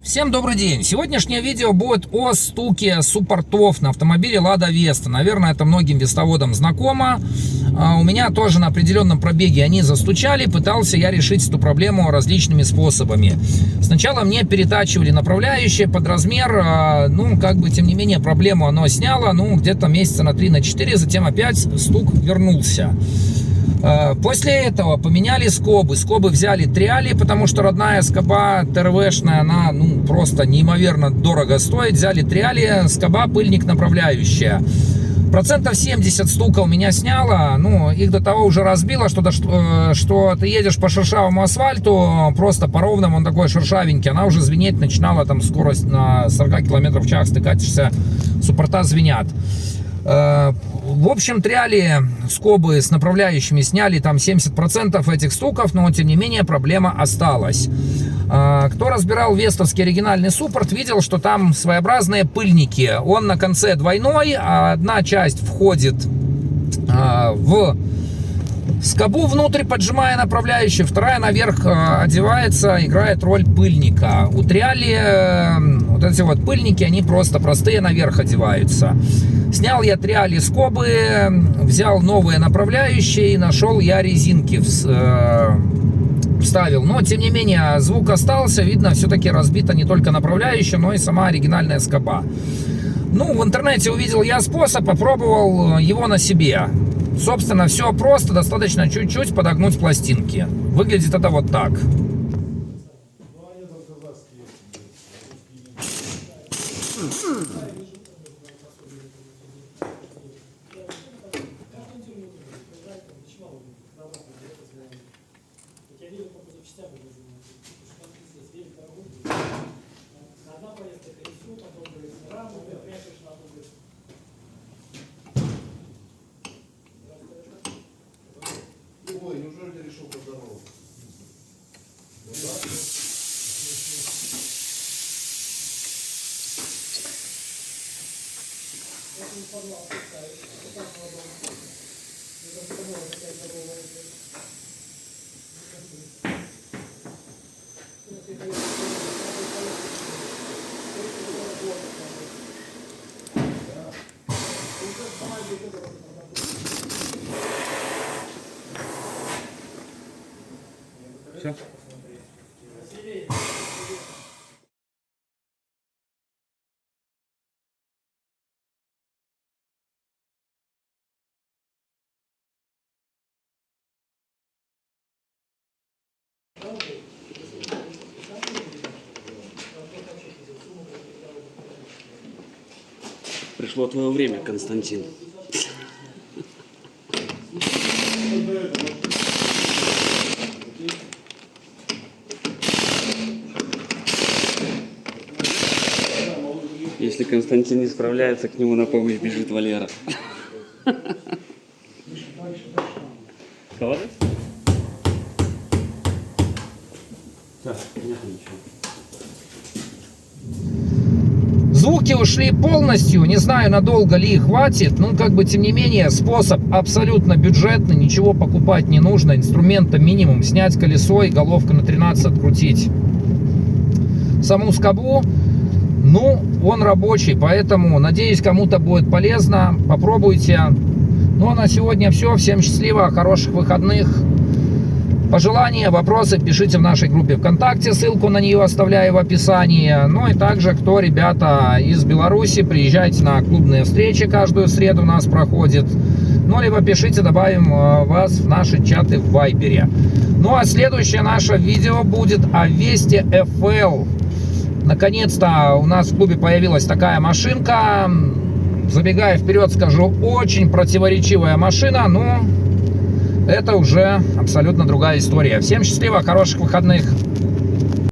Всем добрый день! Сегодняшнее видео будет о стуке суппортов на автомобиле Lada Vesta. Наверное, это многим вестоводам знакомо. У меня тоже на определенном пробеге они застучали. Пытался я решить эту проблему различными способами. Сначала мне перетачивали направляющие под размер. Тем не менее, проблему оно сняло. Где-то месяца на 3-4. Затем опять стук вернулся. После этого поменяли скобы. Скобы взяли Триали, потому что родная скоба ТРВшная, она просто неимоверно дорого стоит. Взяли Триали, скоба, пыльник, направляющая. Процентов 70 стука у меня сняло. Их до того уже разбило, что ты едешь по шершавому асфальту, просто по ровному, он такой шершавенький. Она уже звенеть начинала, там скорость на 40 км в час, ты катишься, суппорта звенят. В общем, Триали скобы с направляющими сняли там 70% этих стуков, но тем не менее проблема осталась. Кто разбирал вестовский оригинальный суппорт, видел, что там своеобразные пыльники. Он на конце двойной, а одна часть входит в скобу внутрь, поджимая направляющую, вторая наверх одевается, играет роль пыльника. У Триали вот эти вот пыльники, они просто простые, наверх одеваются. Снял я Триали скобы, взял новые направляющие и нашел я резинки, вставил. Но, тем не менее, звук остался. Видно, все-таки разбита не только направляющая, но и сама оригинальная скоба. В интернете увидел я способ, попробовал его на себе. Собственно, все просто, достаточно чуть-чуть подогнуть пластинки. Выглядит это вот так. Ой, неужели ты решил поздороваться? Все. Пришло твое время, Константин. Если Константин не справляется, к нему на помощь бежит Валера. Кого? Так, понятно, ничего. Звуки ушли полностью, не знаю, надолго ли их хватит, тем не менее, способ абсолютно бюджетный, ничего покупать не нужно, инструмента минимум, снять колесо и головка на 13 открутить. Саму скобу, он рабочий, поэтому, надеюсь, кому-то будет полезно, попробуйте. А на сегодня все, всем счастливо, хороших выходных. Пожелания, вопросы пишите в нашей группе ВКонтакте, ссылку на нее оставляю в описании. И также, кто, ребята, из Беларуси, приезжайте на клубные встречи, каждую среду у нас проходит. Либо пишите, добавим вас в наши чаты в Вайбере. А следующее наше видео будет о Весте FL. Наконец-то у нас в клубе появилась такая машинка. Забегая вперед, скажу, очень противоречивая машина, но это уже абсолютно другая история. Всем счастливо, хороших выходных!